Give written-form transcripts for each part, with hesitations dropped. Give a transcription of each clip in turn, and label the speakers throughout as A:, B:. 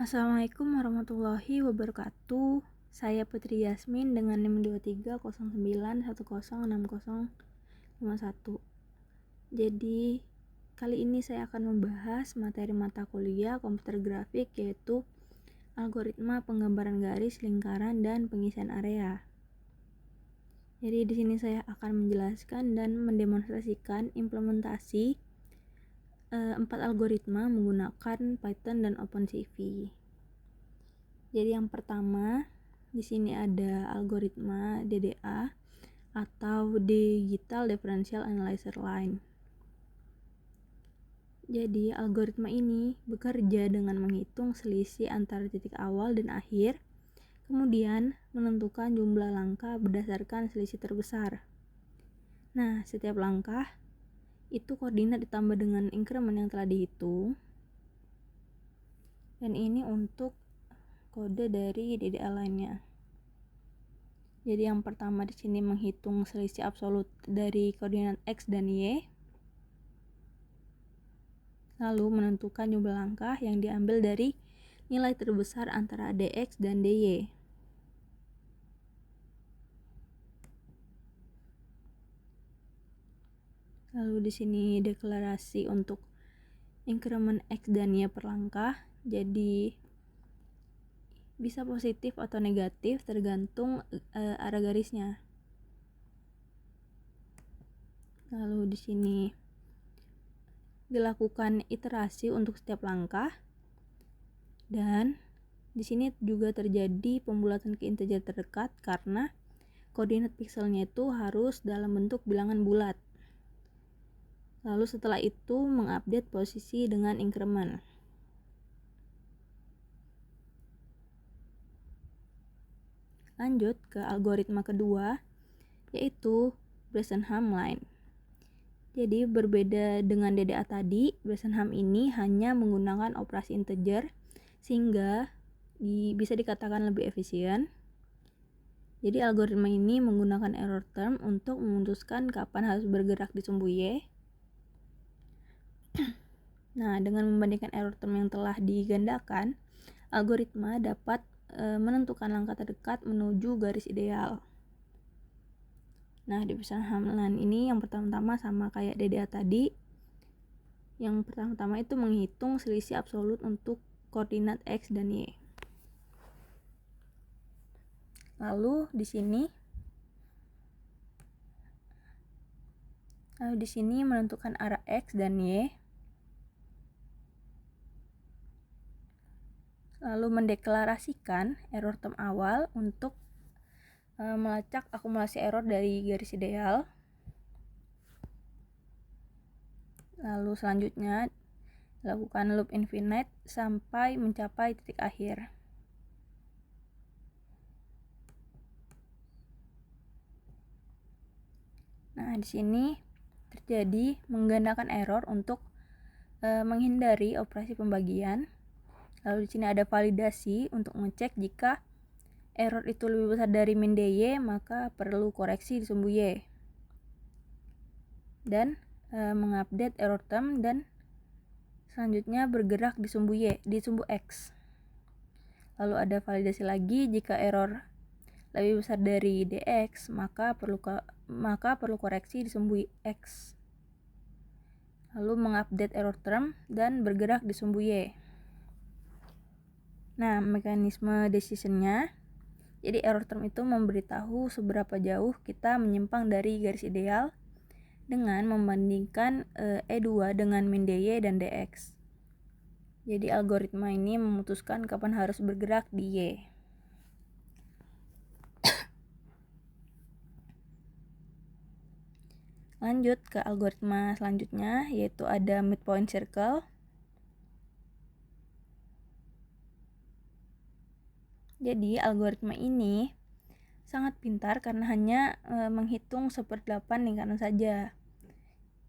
A: Assalamualaikum warahmatullahi wabarakatuh. Saya Putri Yasmin dengan NIM 2309106051. Jadi, kali ini saya akan membahas materi mata kuliah komputer grafik, yaitu algoritma penggambaran garis, lingkaran, dan pengisian area. Jadi di sini saya akan menjelaskan dan mendemonstrasikan implementasi 4 algoritma menggunakan Python dan OpenCV. Jadi yang pertama, di sini ada algoritma DDA atau Digital Differential Analyzer Line. Jadi algoritma ini bekerja dengan menghitung selisih antara titik awal dan akhir, kemudian menentukan jumlah langkah berdasarkan selisih terbesar. Nah, setiap langkah itu koordinat ditambah dengan increment yang telah dihitung. Dan ini untuk kode dari DDA lainnya. Jadi yang pertama di sini menghitung selisih absolut dari koordinat X dan Y. Lalu menentukan jumlah langkah yang diambil dari nilai terbesar antara DX dan DY. Lalu di sini deklarasi untuk increment X dan Y per langkah. Jadi bisa positif atau negatif tergantung arah garisnya. Lalu di sini dilakukan iterasi untuk setiap langkah, dan di sini juga terjadi pembulatan ke integer terdekat karena koordinat pikselnya itu harus dalam bentuk bilangan bulat. Lalu setelah itu mengupdate posisi dengan increment. Lanjut ke algoritma kedua, yaitu Bresenham Line. Jadi berbeda dengan DDA tadi, Bresenham ini hanya menggunakan operasi integer sehingga bisa dikatakan lebih efisien. Jadi algoritma ini menggunakan error term untuk memutuskan kapan harus bergerak di sumbu Y. Nah, dengan membandingkan error term yang telah digandakan, algoritma dapat menentukan langkah terdekat menuju garis ideal. Nah, di Bresenham Line ini yang pertama-tama sama kayak DDA tadi. Yang pertama-tama itu menghitung selisih absolut untuk koordinat X dan Y. Lalu di sini menentukan arah X dan Y. Lalu mendeklarasikan error term awal untuk melacak akumulasi error dari garis ideal. Lalu selanjutnya lakukan loop infinite sampai mencapai titik akhir. Nah, di sini terjadi menggandakan error untuk menghindari operasi pembagian. Lalu di sini ada validasi untuk mengecek jika error itu lebih besar dari min DY, maka perlu koreksi di sumbu Y. Dan mengupdate error term dan selanjutnya bergerak di sumbu Y, di sumbu X. Lalu ada validasi lagi jika error lebih besar dari DX, maka perlu koreksi di sumbu X. Lalu mengupdate error term dan bergerak di sumbu Y. Nah, mekanisme decisionnya, jadi error term itu memberitahu seberapa jauh kita menyimpang dari garis ideal dengan membandingkan E2 dengan min DY dan DX. Jadi algoritma ini memutuskan kapan harus bergerak di Y. Lanjut ke algoritma selanjutnya, yaitu ada midpoint circle. Jadi algoritma ini sangat pintar karena hanya menghitung 1/8 lingkaran saja.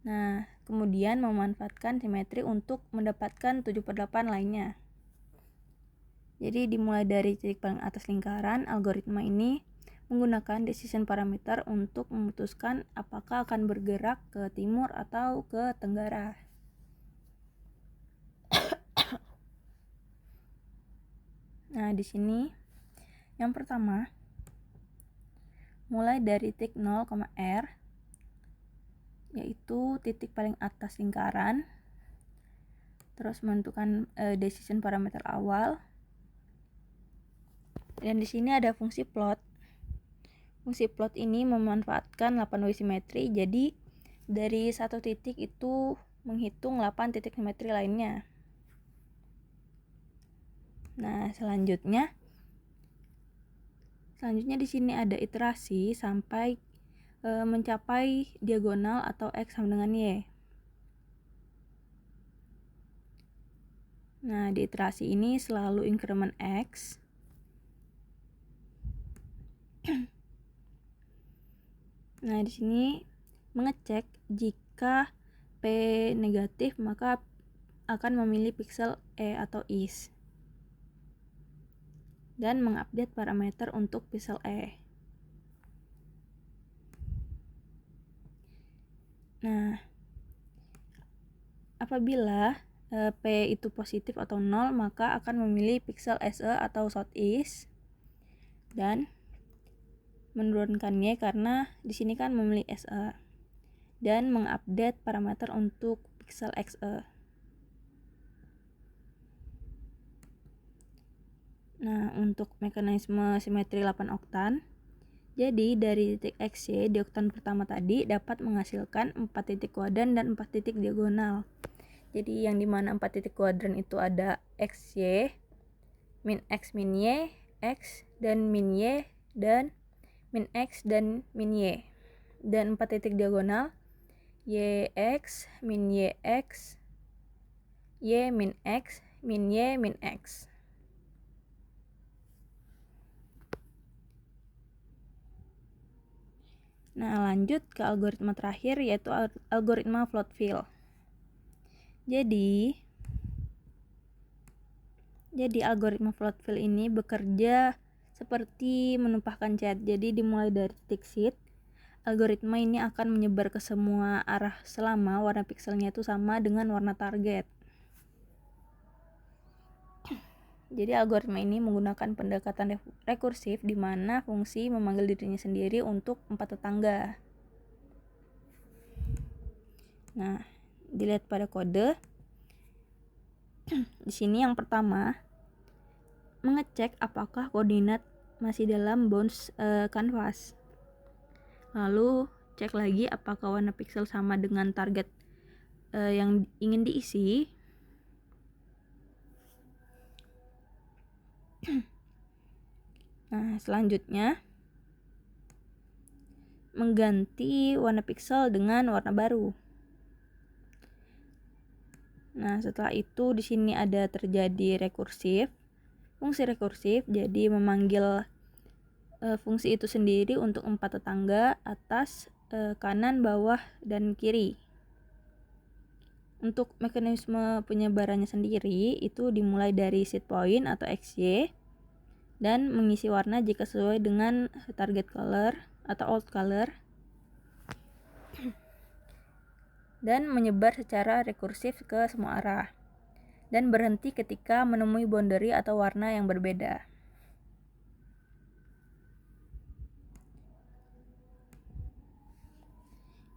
A: Nah, kemudian memanfaatkan simetri untuk mendapatkan 7/8 lainnya. Jadi dimulai dari titik paling atas lingkaran, algoritma ini menggunakan decision parameter untuk memutuskan apakah akan bergerak ke timur atau ke tenggara. Nah, di sini yang pertama mulai dari titik 0, R, yaitu titik paling atas lingkaran, terus menentukan decision parameter awal. Dan di sini ada fungsi plot. Fungsi plot ini memanfaatkan 8 way simetri, jadi dari satu titik itu menghitung 8 titik simetri lainnya. Nah, selanjutnya di sini ada iterasi sampai mencapai diagonal atau X sama dengan Y. Nah, di iterasi ini selalu increment X. Nah, di sini mengecek jika P negatif maka akan memilih pixel E atau is. Dan mengupdate parameter untuk pixel E. Nah, apabila P itu positif atau 0, maka akan memilih pixel SE atau southeast dan menurunkannya karena di sini kan memilih SE dan mengupdate parameter untuk pixel XE. Nah, untuk mekanisme simetri 8 oktan, jadi dari titik XY di oktan pertama tadi dapat menghasilkan 4 titik kuadran dan 4 titik diagonal. Jadi yang dimana 4 titik kuadran itu ada XY, min X min Y, X dan min Y, dan min X dan min Y. Dan 4 titik diagonal YX min YX, Y min X min Y min X. Nah, lanjut ke algoritma terakhir, yaitu algoritma float fill. Jadi algoritma float fill ini bekerja seperti menumpahkan cat. Jadi dimulai dari titik seed, algoritma ini akan menyebar ke semua arah selama warna pixelnya itu sama dengan warna target. Jadi algoritma ini menggunakan pendekatan rekursif di mana fungsi memanggil dirinya sendiri untuk 4 tetangga. Nah, dilihat pada kode. Di sini yang pertama mengecek apakah koordinat masih dalam bounds canvas. Lalu cek lagi apakah warna pixel sama dengan target yang ingin diisi. Nah, selanjutnya mengganti warna pixel dengan warna baru. Nah, setelah itu di sini ada terjadi rekursif. Fungsi rekursif jadi memanggil fungsi itu sendiri untuk 4 tetangga, atas, kanan, bawah, dan kiri. Untuk mekanisme penyebarannya sendiri itu dimulai dari seed point atau XY dan mengisi warna jika sesuai dengan target color atau old color dan menyebar secara rekursif ke semua arah dan berhenti ketika menemui boundary atau warna yang berbeda.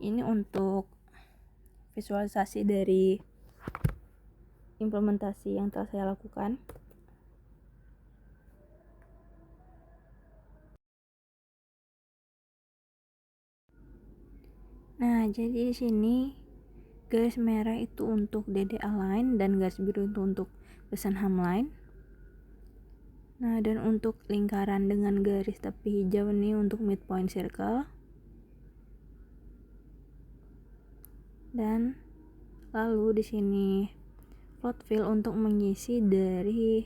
A: Ini untuk visualisasi dari implementasi yang telah saya lakukan. Nah, jadi di sini garis merah itu untuk DDA line dan garis biru itu untuk Besenham line. Nah, dan untuk lingkaran dengan garis tepi hijau ini untuk midpoint circle. Dan lalu di sini float fill untuk mengisi dari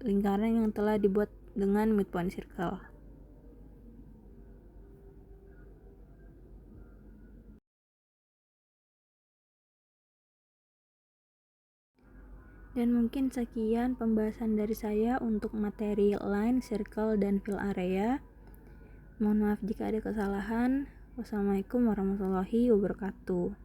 A: lingkaran yang telah dibuat dengan midpoint circle. Dan mungkin sekian pembahasan dari saya untuk materi line, circle, dan fill area. Mohon maaf jika ada kesalahan. Wassalamualaikum warahmatullahi wabarakatuh.